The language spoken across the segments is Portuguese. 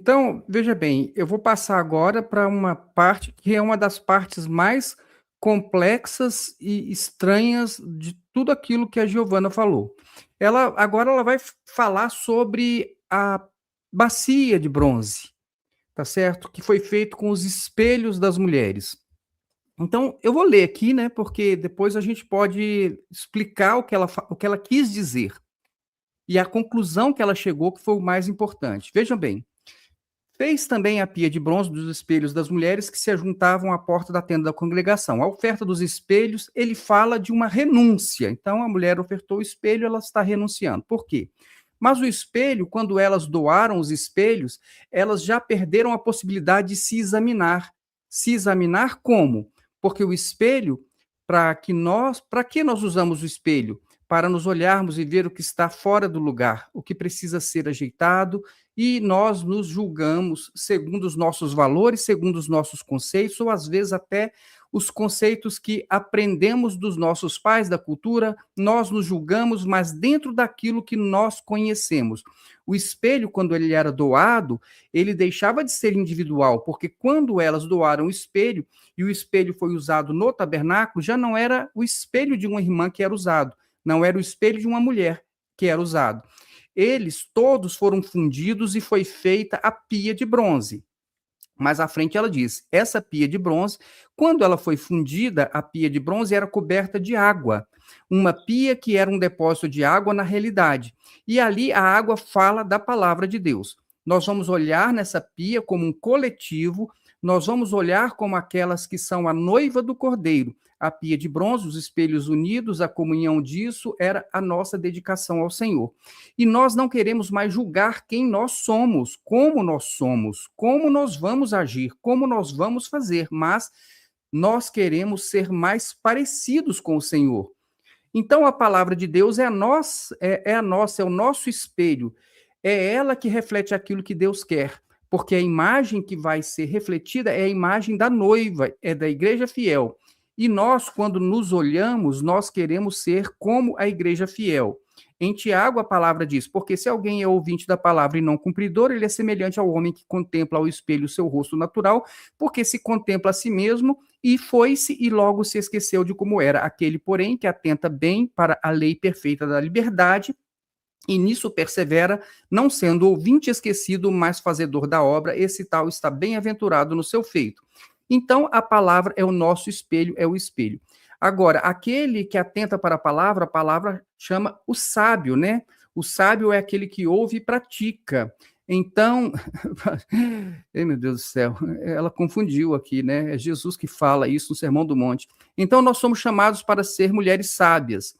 Então, veja bem, eu vou passar agora para uma parte que é uma das partes mais complexas e estranhas de tudo aquilo que a Giovana falou. Ela vai falar sobre a bacia de bronze, tá certo? Que foi feito com os espelhos das mulheres. Então, eu vou ler aqui, né? Porque depois a gente pode explicar o que ela quis dizer e a conclusão que ela chegou, que foi o mais importante. Vejam bem. Fez também a pia de bronze dos espelhos das mulheres que se ajuntavam à porta da tenda da congregação. A oferta dos espelhos, ele fala de uma renúncia. Então, a mulher ofertou o espelho, ela está renunciando. Por quê? Mas o espelho, quando elas doaram os espelhos, elas já perderam a possibilidade de se examinar. Se examinar como? Porque o espelho, para que nós usamos o espelho? Para nos olharmos e ver o que está fora do lugar, o que precisa ser ajeitado, e nós nos julgamos segundo os nossos valores, segundo os nossos conceitos, ou às vezes até os conceitos que aprendemos dos nossos pais, da cultura, nós nos julgamos, mas dentro daquilo que nós conhecemos. O espelho, quando ele era doado, ele deixava de ser individual, porque quando elas doaram o espelho, e o espelho foi usado no tabernáculo, já não era o espelho de uma irmã que era usado, não era o espelho de uma mulher que era usado. Eles todos foram fundidos e foi feita a pia de bronze. Mas à frente ela diz: essa pia de bronze, quando ela foi fundida, a pia de bronze era coberta de água. Uma pia que era um depósito de água na realidade. E ali a água fala da palavra de Deus. Nós vamos olhar nessa pia como um coletivo, nós vamos olhar como aquelas que são a noiva do cordeiro. A pia de bronze, os espelhos unidos, a comunhão disso era a nossa dedicação ao Senhor. E nós não queremos mais julgar quem nós somos, como nós vamos agir, como nós vamos fazer, mas nós queremos ser mais parecidos com o Senhor. Então a palavra de Deus é o nosso espelho, é ela que reflete aquilo que Deus quer, porque a imagem que vai ser refletida é a imagem da noiva, é da igreja fiel. E nós, quando nos olhamos, nós queremos ser como a igreja fiel. Em Tiago, a palavra diz: porque se alguém é ouvinte da palavra e não cumpridor, ele é semelhante ao homem que contempla ao espelho o seu rosto natural, porque se contempla a si mesmo e foi-se e logo se esqueceu de como era. Aquele, porém, que atenta bem para a lei perfeita da liberdade, e nisso persevera, não sendo ouvinte esquecido, mas fazedor da obra, esse tal está bem-aventurado no seu feito. Então, a palavra é o nosso espelho, é o espelho. Agora, aquele que atenta para a palavra chama o sábio, né? O sábio é aquele que ouve e pratica. Então, meu Deus do céu, ela confundiu aqui, né? É Jesus que fala isso no Sermão do Monte. Então, nós somos chamados para ser mulheres sábias.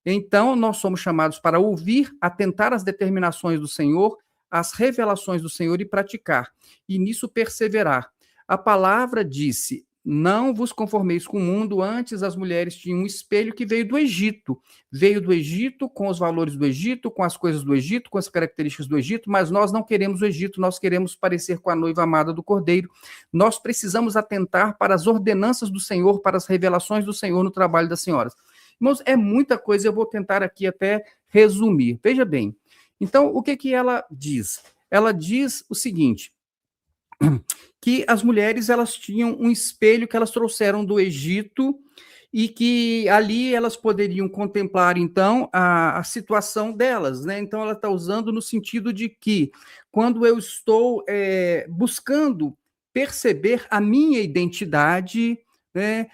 Então, nós somos chamados para ouvir, atentar às determinações do Senhor, às revelações do Senhor e praticar, e nisso perseverar. A palavra disse: não vos conformeis com o mundo, antes as mulheres tinham um espelho que veio do Egito. Veio do Egito, com os valores do Egito, com as coisas do Egito, com as características do Egito, mas nós não queremos o Egito, nós queremos parecer com a noiva amada do Cordeiro. Nós precisamos atentar para as ordenanças do Senhor, para as revelações do Senhor no trabalho das senhoras. Irmãos, é muita coisa, eu vou tentar aqui até resumir. Veja bem, então, o que ela diz? Ela diz o seguinte: que as mulheres elas tinham um espelho que elas trouxeram do Egito e que ali elas poderiam contemplar, então, a situação delas, né? Então, ela está usando no sentido de que, quando eu estou buscando perceber a minha identidade, né?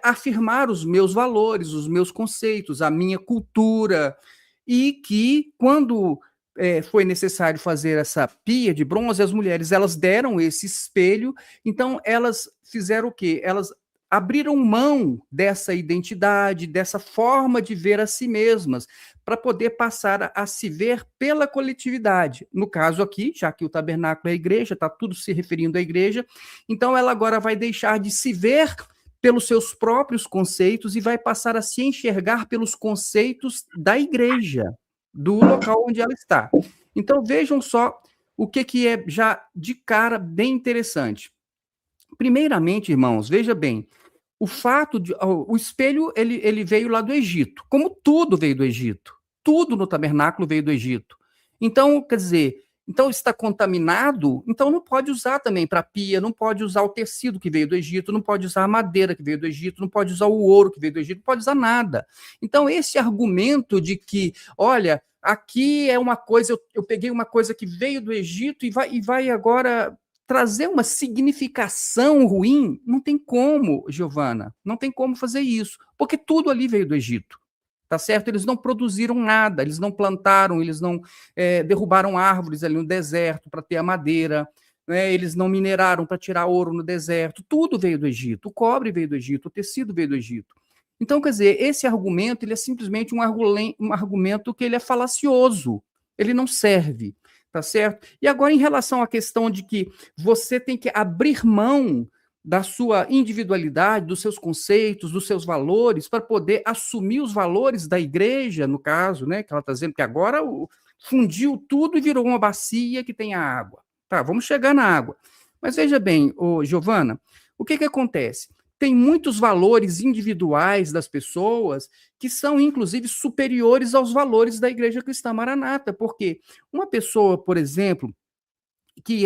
Afirmar os meus valores, os meus conceitos, a minha cultura, e que, quando foi necessário fazer essa pia de bronze, as mulheres elas deram esse espelho, então elas fizeram o quê? Elas abriram mão dessa identidade, dessa forma de ver a si mesmas, para poder passar a se ver pela coletividade. No caso aqui, já que o tabernáculo é a igreja, está tudo se referindo à igreja, então ela agora vai deixar de se ver pelos seus próprios conceitos e vai passar a se enxergar pelos conceitos da igreja, do local onde ela está. Então, vejam só o que é já de cara bem interessante. Primeiramente, irmãos, veja bem, o espelho ele veio lá do Egito, como tudo veio do Egito, tudo no tabernáculo veio do Egito. Então, quer dizer, Então, está contaminado, então não pode usar também para pia, não pode usar o tecido que veio do Egito, não pode usar a madeira que veio do Egito, não pode usar o ouro que veio do Egito, não pode usar nada. Então, esse argumento de que, olha, aqui é uma coisa, eu peguei uma coisa que veio do Egito e vai agora trazer uma significação ruim, não tem como, Giovana, não tem como fazer isso, porque tudo ali veio do Egito. Tá certo? Eles não produziram nada, eles não plantaram, eles não derrubaram árvores ali no deserto para ter a madeira, né? Eles não mineraram para tirar ouro no deserto. Tudo veio do Egito. O cobre veio do Egito, o tecido veio do Egito. Então, quer dizer, esse argumento ele é simplesmente um argumento que ele é falacioso, ele não serve, tá certo? E agora, em relação à questão de que você tem que abrir mão da sua individualidade, dos seus conceitos, dos seus valores, para poder assumir os valores da igreja, no caso, né, que ela está dizendo que agora fundiu tudo e virou uma bacia que tem a água. Tá, vamos chegar na água. Mas veja bem, Giovana, o que acontece? Tem muitos valores individuais das pessoas que são, inclusive, superiores aos valores da Igreja Cristã Maranata, porque uma pessoa, por exemplo, que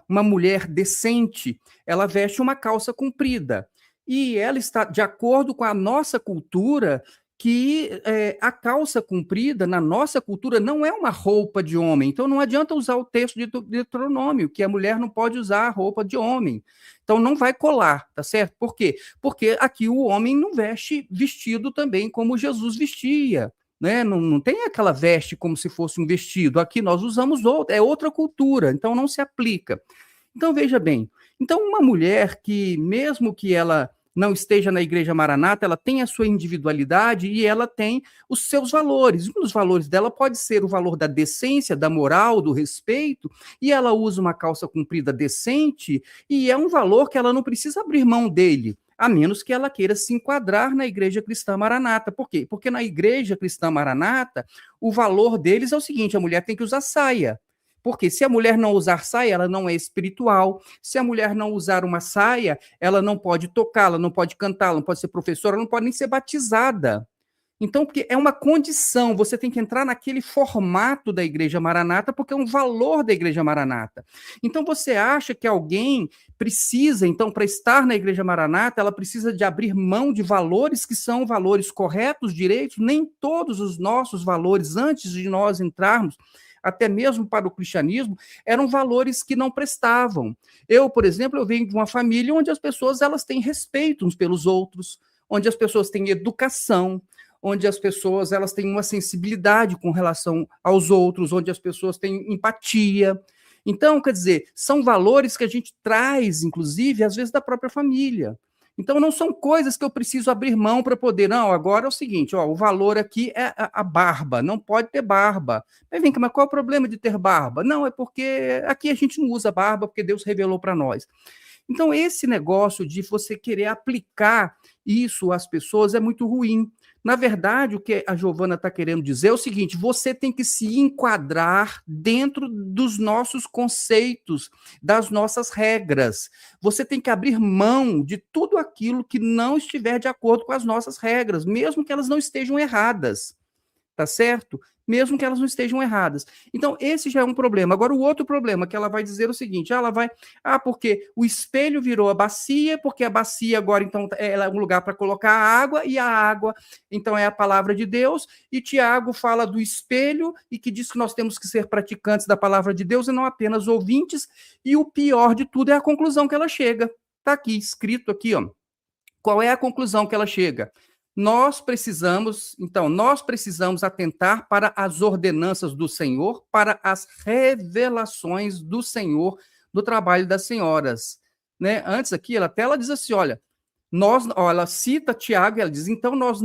uma mulher decente, ela veste uma calça comprida. E ela está de acordo com a nossa cultura, que a calça comprida, na nossa cultura, não é uma roupa de homem. Então, não adianta usar o texto de Deuteronômio, que a mulher não pode usar a roupa de homem. Então, não vai colar, tá certo? Por quê? Porque aqui o homem não veste vestido também como Jesus vestia. Né? Não tem aquela veste como se fosse um vestido. Aqui nós usamos outra cultura, então não se aplica. Então, veja bem, então uma mulher que, mesmo que ela não esteja na Igreja Maranata, ela tem a sua individualidade e ela tem os seus valores. Um dos valores dela pode ser o valor da decência, da moral, do respeito, e ela usa uma calça comprida decente, e é um valor que ela não precisa abrir mão dele, a menos que ela queira se enquadrar na Igreja Cristã Maranata. Por quê? Porque na Igreja Cristã Maranata, o valor deles é o seguinte: a mulher tem que usar saia. Porque se a mulher não usar saia, ela não é espiritual. Se a mulher não usar uma saia, ela não pode tocar, ela não pode cantar, ela não pode ser professora, ela não pode nem ser batizada. Então, porque é uma condição, você tem que entrar naquele formato da Igreja Maranata, porque é um valor da Igreja Maranata. Então, você acha que alguém precisa, então, para estar na Igreja Maranata, ela precisa de abrir mão de valores que são valores corretos, direitos? Nem todos os nossos valores, antes de nós entrarmos, até mesmo para o cristianismo, eram valores que não prestavam. Eu, por exemplo, eu venho de uma família onde as pessoas elas têm respeito uns pelos outros, onde as pessoas têm educação, onde as pessoas elas têm uma sensibilidade com relação aos outros, onde as pessoas têm empatia. Então, quer dizer, são valores que a gente traz, inclusive, às vezes, da própria família. Então, não são coisas que eu preciso abrir mão para poder. Não, agora é o seguinte: o valor aqui é a barba, não pode ter barba. Mas vem cá, mas qual é o problema de ter barba? Não, é porque aqui a gente não usa barba, porque Deus revelou para nós. Então, esse negócio de você querer aplicar isso às pessoas é muito ruim. Na verdade, o que a Giovana está querendo dizer é o seguinte: você tem que se enquadrar dentro dos nossos conceitos, das nossas regras. Você tem que abrir mão de tudo aquilo que não estiver de acordo com as nossas regras, mesmo que elas não estejam erradas. Tá certo? Mesmo que elas não estejam erradas. Então, esse já é um problema. Agora, o outro problema que ela vai dizer é o seguinte: ela vai, porque o espelho virou a bacia, porque a bacia agora, então, é um lugar para colocar a água, e a água, então, é a palavra de Deus, e Tiago fala do espelho, e que diz que nós temos que ser praticantes da palavra de Deus, e não apenas ouvintes, e o pior de tudo é a conclusão que ela chega. Está aqui, escrito aqui, ó. Qual é a conclusão que ela chega? Nós precisamos atentar para as ordenanças do Senhor, para as revelações do Senhor do trabalho das senhoras. Né? Antes aqui, ela diz assim, olha, ela cita Tiago e ela diz: então nós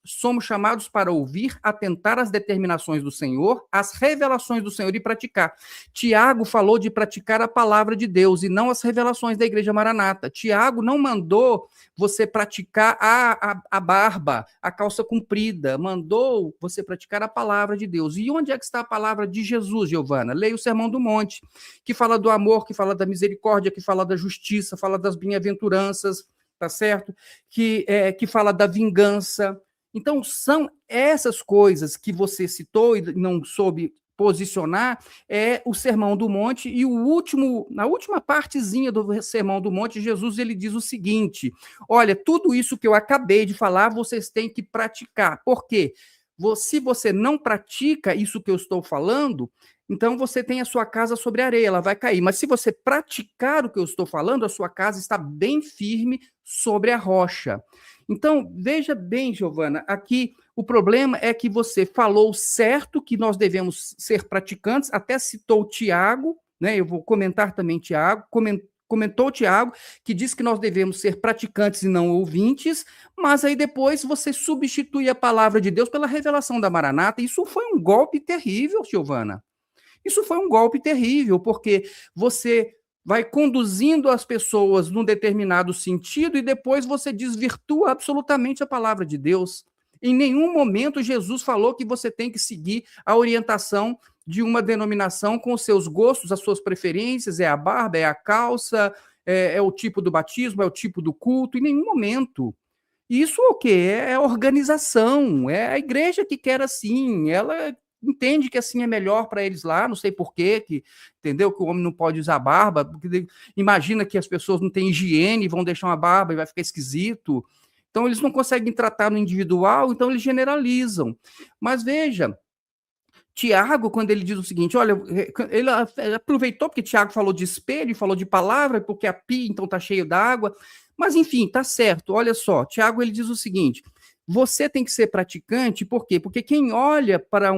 somos chamados para ouvir, atentar às determinações do Senhor, às revelações do Senhor e praticar. Tiago falou de praticar a palavra de Deus e não as revelações da Igreja Maranata. Tiago não mandou você praticar a barba, a calça comprida, mandou você praticar a palavra de Deus. E onde é que está a palavra de Jesus, Giovana? Leia o Sermão do Monte, que fala do amor, que fala da misericórdia, que fala da justiça, fala das bem-aventuranças, tá certo? Que fala da vingança. Então, são essas coisas que você citou e não soube posicionar é o Sermão do Monte, e na última partezinha do Sermão do Monte, Jesus ele diz o seguinte: olha, tudo isso que eu acabei de falar, vocês têm que praticar. Por quê? Se você não pratica isso que eu estou falando, então você tem a sua casa sobre areia, ela vai cair. Mas se você praticar o que eu estou falando, a sua casa está bem firme sobre a rocha. Então, veja bem, Giovana, aqui o problema é que você falou certo que nós devemos ser praticantes, até citou Tiago, né? Eu vou comentar também Tiago, comentou Tiago, que diz que nós devemos ser praticantes e não ouvintes, mas aí depois você substitui a palavra de Deus pela revelação da Maranata. Isso foi um golpe terrível, Giovana. Isso foi um golpe terrível, porque você vai conduzindo as pessoas num determinado sentido e depois você desvirtua absolutamente a palavra de Deus. Em nenhum momento Jesus falou que você tem que seguir a orientação de uma denominação com os seus gostos, as suas preferências, é a barba, é a calça, é o tipo do batismo, é o tipo do culto, em nenhum momento. Isso o quê? É organização, é a igreja que quer assim, ela entende que assim é melhor para eles lá, não sei por quê, entendeu? Que o homem não pode usar barba, porque imagina que as pessoas não têm higiene, vão deixar uma barba e vai ficar esquisito. Então eles não conseguem tratar no individual, então eles generalizam. Mas veja, Tiago, quando ele diz o seguinte, olha, ele aproveitou porque Tiago falou de espelho, falou de palavra, porque a pia então está cheia d'água, mas enfim, tá certo, olha só, Tiago ele diz o seguinte, você tem que ser praticante, por quê? Porque quem olha para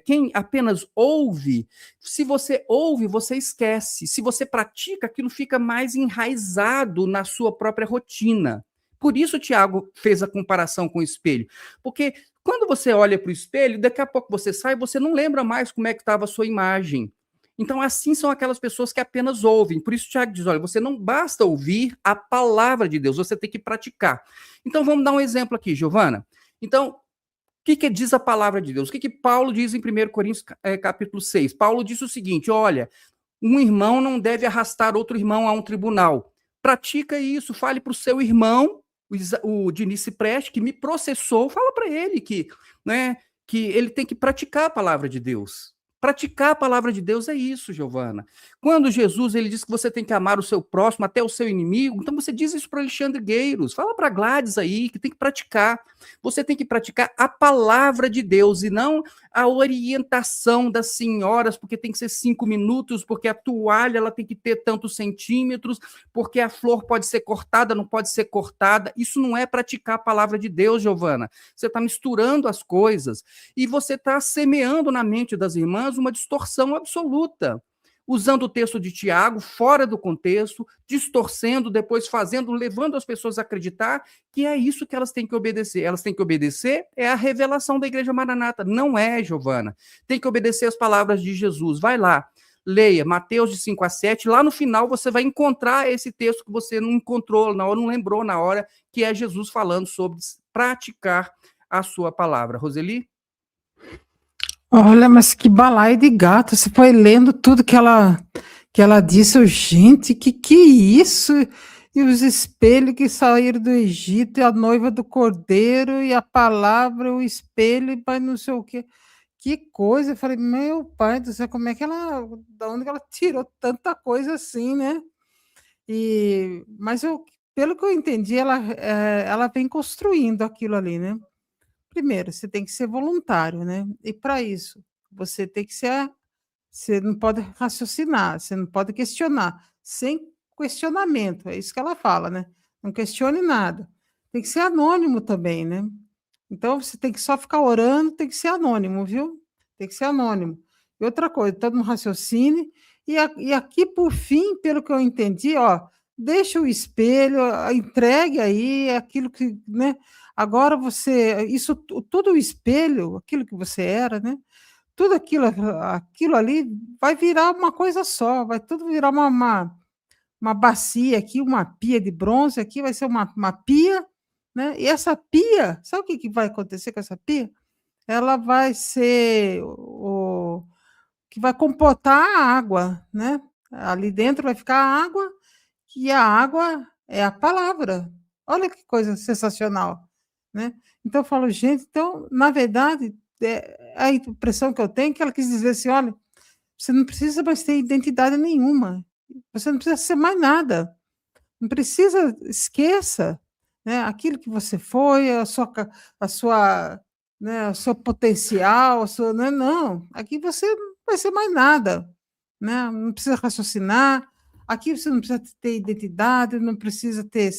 quem apenas ouve, se você ouve, você esquece, se você pratica, aquilo fica mais enraizado na sua própria rotina. Por isso Tiago fez a comparação com o espelho, porque quando você olha para o espelho, daqui a pouco você sai, você não lembra mais como é que estava a sua imagem. Então, assim são aquelas pessoas que apenas ouvem. Por isso, Tiago diz: olha, você não basta ouvir a palavra de Deus, você tem que praticar. Então, vamos dar um exemplo aqui, Giovana. Então, o que diz a palavra de Deus? O que Paulo diz em 1 Coríntios capítulo 6? Paulo diz o seguinte: olha, um irmão não deve arrastar outro irmão a um tribunal. Pratica isso, fale para o seu irmão, o Diniz Cipreste, que me processou, fala para ele que ele tem que praticar a palavra de Deus. Praticar a palavra de Deus é isso, Giovana. Quando Jesus ele diz que você tem que amar o seu próximo até o seu inimigo, então você diz isso para Alexandre Gueiros, fala para Gladys aí que tem que praticar. Você tem que praticar a palavra de Deus e não a orientação das senhoras, porque tem que ser 5 minutos, porque a toalha ela tem que ter tantos centímetros, porque a flor pode ser cortada, não pode ser cortada. Isso não é praticar a palavra de Deus, Giovana. Você está misturando as coisas e você está semeando na mente das irmãs uma distorção absoluta, usando o texto de Tiago fora do contexto, distorcendo, depois levando as pessoas a acreditar que é isso que elas têm que obedecer. Elas têm que obedecer é a revelação da Igreja Maranata. Não é, Giovana. Tem que obedecer as palavras de Jesus. Vai lá, leia Mateus de 5 a 7, lá no final você vai encontrar esse texto que você não encontrou na hora, não lembrou na hora, que é Jesus falando sobre praticar a sua palavra. Roseli? Olha, mas que balaio de gato. Você foi lendo tudo que ela disse. Gente, que é isso? E os espelhos que saíram do Egito, e a noiva do cordeiro, e a palavra, o espelho, e pai não sei o quê. Que coisa. Eu falei, meu pai do céu, como é que da onde que ela tirou tanta coisa assim, né? Mas pelo que eu entendi, ela vem construindo aquilo ali, né? Primeiro, você tem que ser voluntário, né? E para isso, você não pode raciocinar, você não pode questionar, sem questionamento, é isso que ela fala, né? Não questione nada. Tem que ser anônimo também, né? Então, você tem que só ficar orando, tem que ser anônimo, viu? Tem que ser anônimo. E outra coisa, todo mundo raciocine. E aqui, por fim, pelo que eu entendi, ó, deixa o espelho, entregue aí aquilo que, né? Agora tudo o espelho, aquilo que você era, né? Tudo aquilo ali vai virar uma coisa só, vai tudo virar uma bacia aqui, uma pia de bronze aqui, vai ser uma pia, né? E essa pia, sabe o que vai acontecer com essa pia? Ela vai ser o que vai comportar a água, né? Ali dentro vai ficar a água, e a água é a palavra. Olha que coisa sensacional, né? Então eu falo, gente, então, na verdade, a impressão que eu tenho é que ela quis dizer assim: olha, você não precisa mais ter identidade nenhuma, você não precisa ser mais nada, não precisa, esqueça, né, aquilo que você foi, a sua, né, o seu potencial, a sua, né, não, aqui você não vai ser mais nada, né, não precisa raciocinar, aqui você não precisa ter identidade, não precisa ter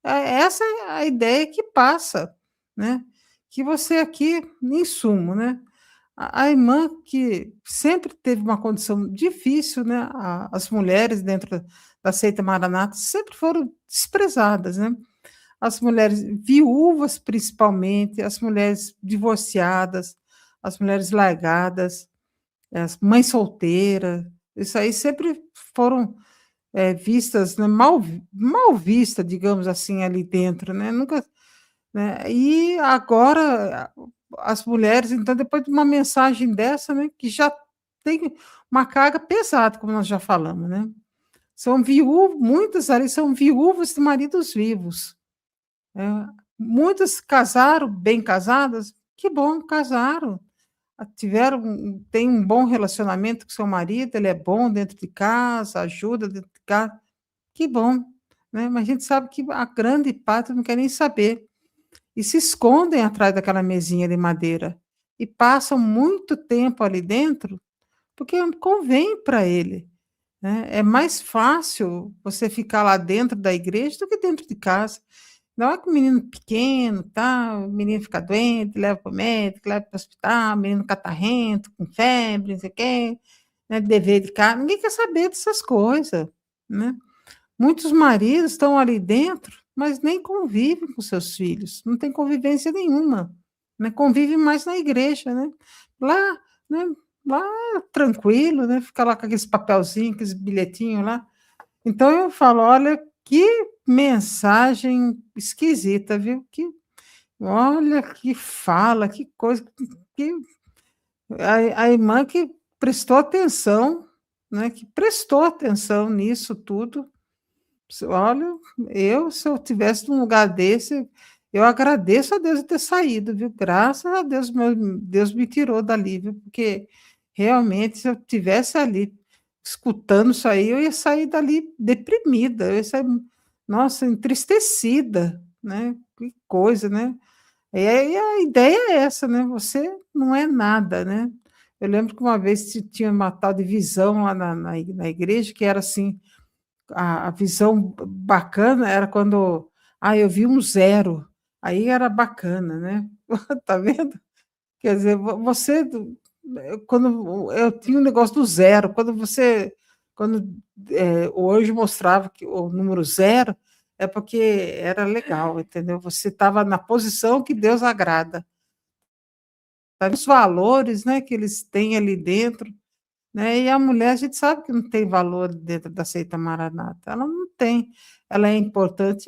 essa é a ideia que passa, né, que você aqui, em sumo, né, a irmã que sempre teve uma condição difícil, né, as mulheres dentro da seita Maranata sempre foram desprezadas, né, as mulheres viúvas, principalmente, as mulheres divorciadas, as mulheres largadas, as mães solteiras, isso aí sempre foram, vistas, né, mal vista, digamos assim, ali dentro, né, nunca, né, e agora as mulheres, então, depois de uma mensagem dessa, né, que já tem uma carga pesada, como nós já falamos, né, são viúvas, muitas ali são viúvas de maridos vivos, muitas casaram, bem casadas, que bom, casaram, tiveram têm um bom relacionamento com seu marido, ele é bom dentro de casa, ajuda dentro de casa, que bom, né, mas a gente sabe que a grande parte não quer nem saber. E se escondem atrás daquela mesinha de madeira, e passam muito tempo ali dentro, porque convém para ele, né, é mais fácil você ficar lá dentro da igreja do que dentro de casa. Não é que o menino pequeno, tá, o menino fica doente, leva para o médico, leva para o hospital, o menino catarrento, com febre, não sei o quê, né, dever de casa, ninguém quer saber dessas coisas, né. Muitos maridos estão ali dentro, mas nem convivem com seus filhos, não tem convivência nenhuma, né, convive mais na igreja, né. Lá, né, lá tranquilo, né, fica lá com aqueles papelzinhos, aqueles bilhetinhos lá. Então eu falo: "Olha, que mensagem esquisita, viu, que olha, que fala, que coisa, que a irmã que prestou atenção, né, que prestou atenção nisso tudo. Olha, se eu tivesse num lugar desse, eu agradeço a Deus de ter saído, viu, graças a Deus, Deus me tirou dali, viu, porque realmente se eu tivesse ali escutando isso aí, eu ia sair dali deprimida, eu ia sair, nossa, entristecida, né, que coisa, né. E aí a ideia é essa, né, você não é nada, né. Eu lembro que uma vez tinha uma tal de visão lá na igreja que era assim, a visão bacana era quando, eu vi um zero, aí era bacana, né. Tá vendo? Quer dizer, você quando eu tinha um negócio do zero, quando, hoje mostrava que o número zero, é porque era legal, entendeu? Você estava na posição que Deus agrada. Sabe os valores, né, que eles têm ali dentro. Né, e a mulher a gente sabe que não tem valor dentro da seita Maranata, ela não tem. Ela é importante,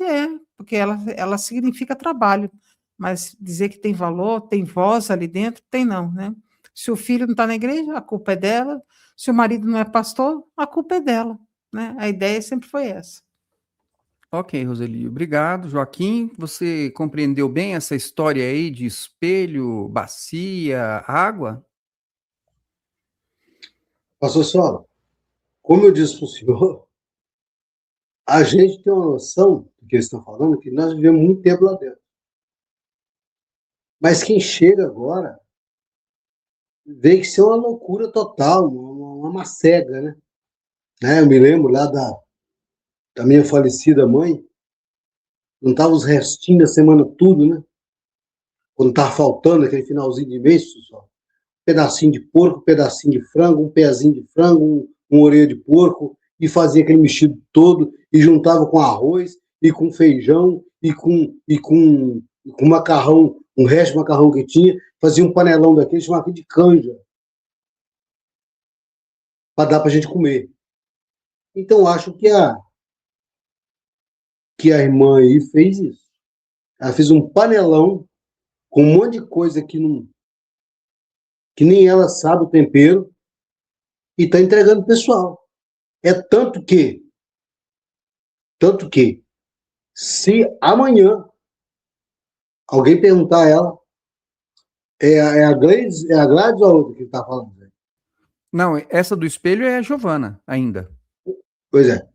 porque ela significa trabalho, mas dizer que tem valor, tem voz ali dentro, tem não, né. Se o filho não está na igreja, a culpa é dela, se o marido não é pastor, a culpa é dela, né, a ideia sempre foi essa. Ok, Roseli, obrigado. Joaquim, você compreendeu bem essa história aí de espelho, bacia, água? Pastor Sola, como eu disse para o senhor, a gente tem uma noção do que eles estão falando, que nós vivemos muito tempo lá dentro. Mas quem chega agora vê que isso é uma loucura total, uma macega, né? Eu me lembro lá da minha falecida mãe, não tava os restinhos da semana tudo, né? Quando tava faltando aquele finalzinho de mês, só. Pedacinho de porco, pedacinho de frango, um pezinho de frango, uma orelha de porco, e fazia aquele mexido todo, e juntava com arroz, e com feijão, e com macarrão, um resto de macarrão que tinha, fazia um panelão daquele, chamava de canja, para dar para a gente comer. Então, acho que a irmã aí fez isso. Ela fez um panelão com um monte de coisa que nem ela sabe o tempero, e está entregando pro pessoal. É tanto que, se amanhã alguém perguntar a ela É a Gladys ou a outra que está falando? Não, essa do espelho é a Giovana ainda. Pois é.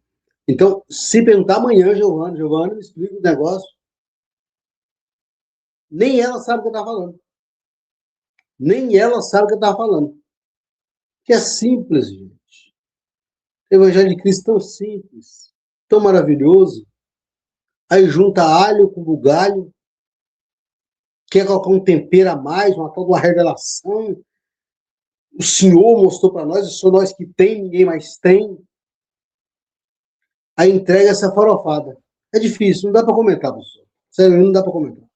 Então, se perguntar amanhã, Giovana, me explica o negócio. Nem ela sabe o que eu estava falando. Nem ela sabe o que eu estava falando. Que é simples, gente. O Evangelho de Cristo tão simples, tão maravilhoso. Aí junta alho com bugalho, quer colocar um tempero a mais, uma tal de uma revelação. O Senhor mostrou para nós, só nós que tem, ninguém mais tem. Aí entrega essa farofada. É difícil, não dá para comentar, professor. Sério, não dá para comentar.